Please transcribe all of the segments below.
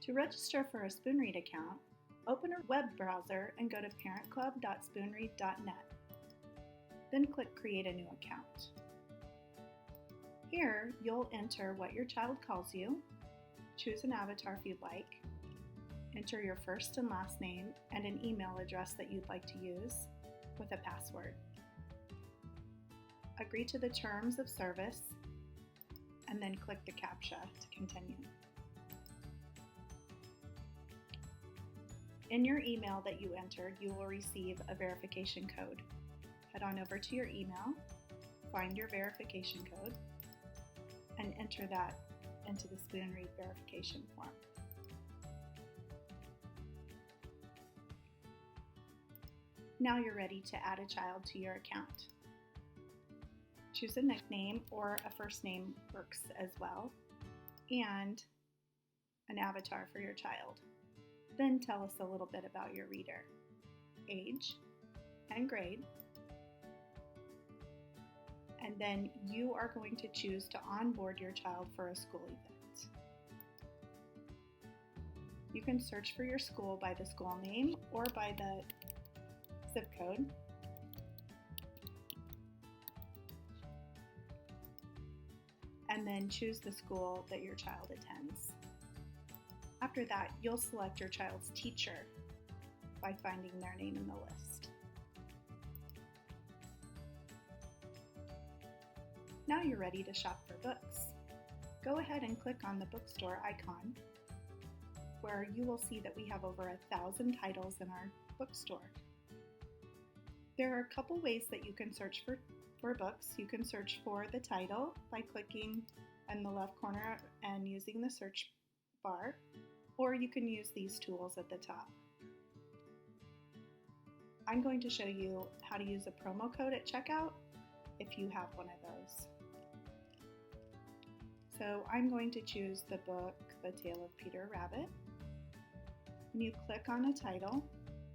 To register for a SpoonRead account, open a web browser and go to parentclub.spoonread.net. Then click Create a New Account. Here, you'll enter what your child calls you, choose an avatar if you'd like, enter your first and last name and an email address that you'd like to use with a password. Agree to the terms of service and then click the CAPTCHA to continue. In your email that you entered, you will receive a verification code. Head on over to your email, find your verification code, and enter that into the SpoonRead verification form. Now you're ready to add a child to your account. Choose a nickname or a first name works as well, and an avatar for your child. Then tell us a little bit about your reader, age and grade. And then you are going to choose to onboard your child for a school event. You can search for your school by the school name or by the zip code. And then choose the school that your child attends. After that, you'll select your child's teacher by finding their name in the list. Now you're ready to shop for books. Go ahead and click on the bookstore icon, where you will see that we have over 1,000 titles in our bookstore. There are a couple ways that you can search for books. You can search for the title by clicking in the left corner and using the search bar, or you can use these tools at the top. I'm going to show you how to use a promo code at checkout if you have one of those. So I'm going to choose the book, The Tale of Peter Rabbit. When you click on a title,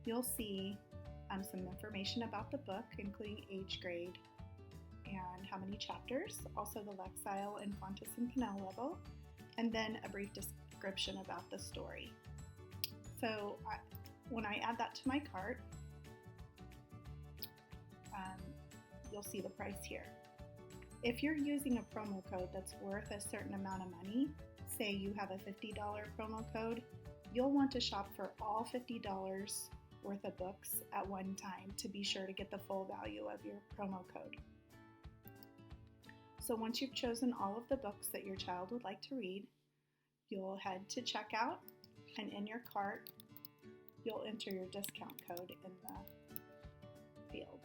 you'll see some information about the book, including age, grade, and how many chapters, also the Lexile and Fontes and Pinnell level, and then a brief description about the story. So when I add that to my cart, you'll see the price here. If you're using a promo code that's worth a certain amount of money, say you have a $50 promo code, you'll want to shop for all $50 worth of books at one time to be sure to get the full value of your promo code. So once you've chosen all of the books that your child would like to read, you'll head to checkout, and in your cart, you'll enter your discount code in the field.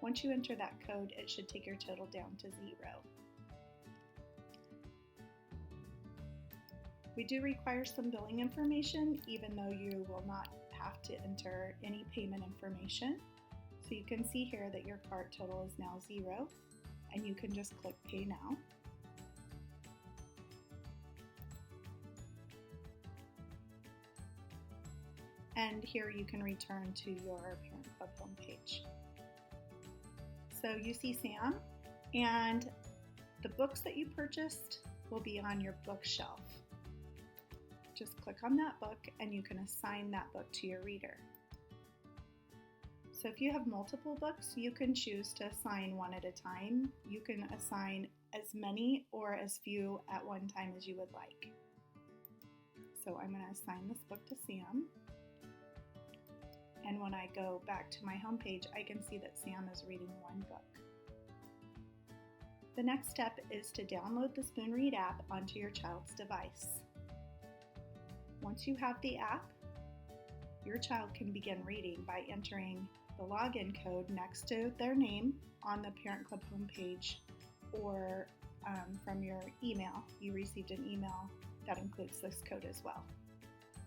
Once you enter that code, it should take your total down to 0. We do require some billing information, even though you will not have to enter any payment information. So you can see here that your cart total is now 0, and you can just click Pay Now. And here you can return to your Parent Club homepage. So you see Sam, and the books that you purchased will be on your bookshelf. Just click on that book and you can assign that book to your reader. So if you have multiple books, you can choose to assign one at a time. You can assign as many or as few at one time as you would like. So I'm going to assign this book to Sam. And when I go back to my homepage, I can see that Sam is reading one book. The next step is to download the SpoonRead app onto your child's device. Once you have the app, your child can begin reading by entering the login code next to their name on the Parent Club homepage, or from your email. You received an email that includes this code as well.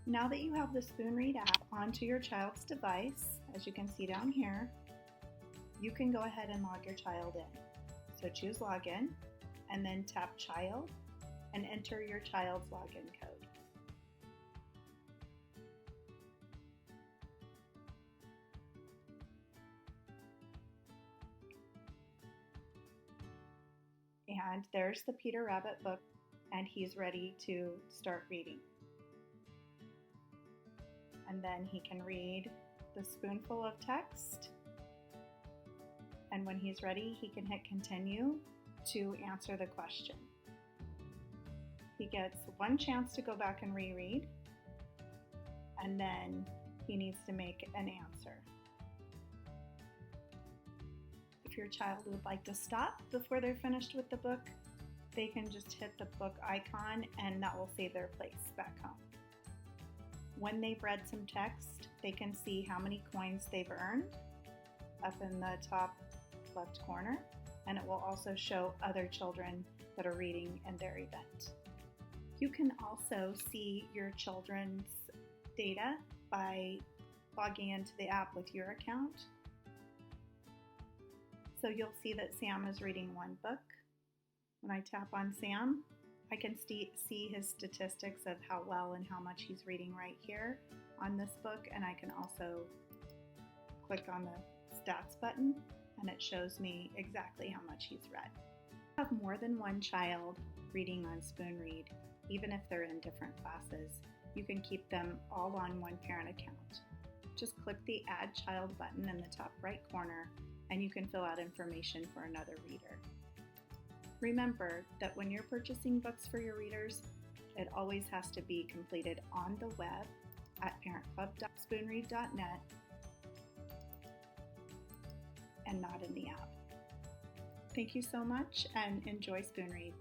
Now that you have the SpoonRead app onto your child's device, as you can see down here, you can go ahead and log your child in. So choose Login, and then tap Child, and enter your child's login code. And there's the Peter Rabbit book and he's ready to start reading. And then he can read the spoonful of text. And when he's ready, he can hit continue to answer the question. He gets one chance to go back and reread, and then he needs to make an answer. If your child would like to stop before they're finished with the book, they can just hit the book icon and that will save their place back home. When they've read some text, they can see how many coins they've earned up in the top left corner, and it will also show other children that are reading in their event. You can also see your children's data by logging into the app with your account. So you'll see that Sam is reading one book. When I tap on Sam, I can see his statistics of how well and how much he's reading right here on this book, and I can also click on the stats button and it shows me exactly how much he's read. If you have more than one child reading on SpoonRead, even if they're in different classes, you can keep them all on one parent account. Just click the Add Child button in the top right corner and you can fill out information for another reader. Remember that when you're purchasing books for your readers, it always has to be completed on the web at parentclub.spoonread.net and not in the app. Thank you so much and enjoy SpoonRead.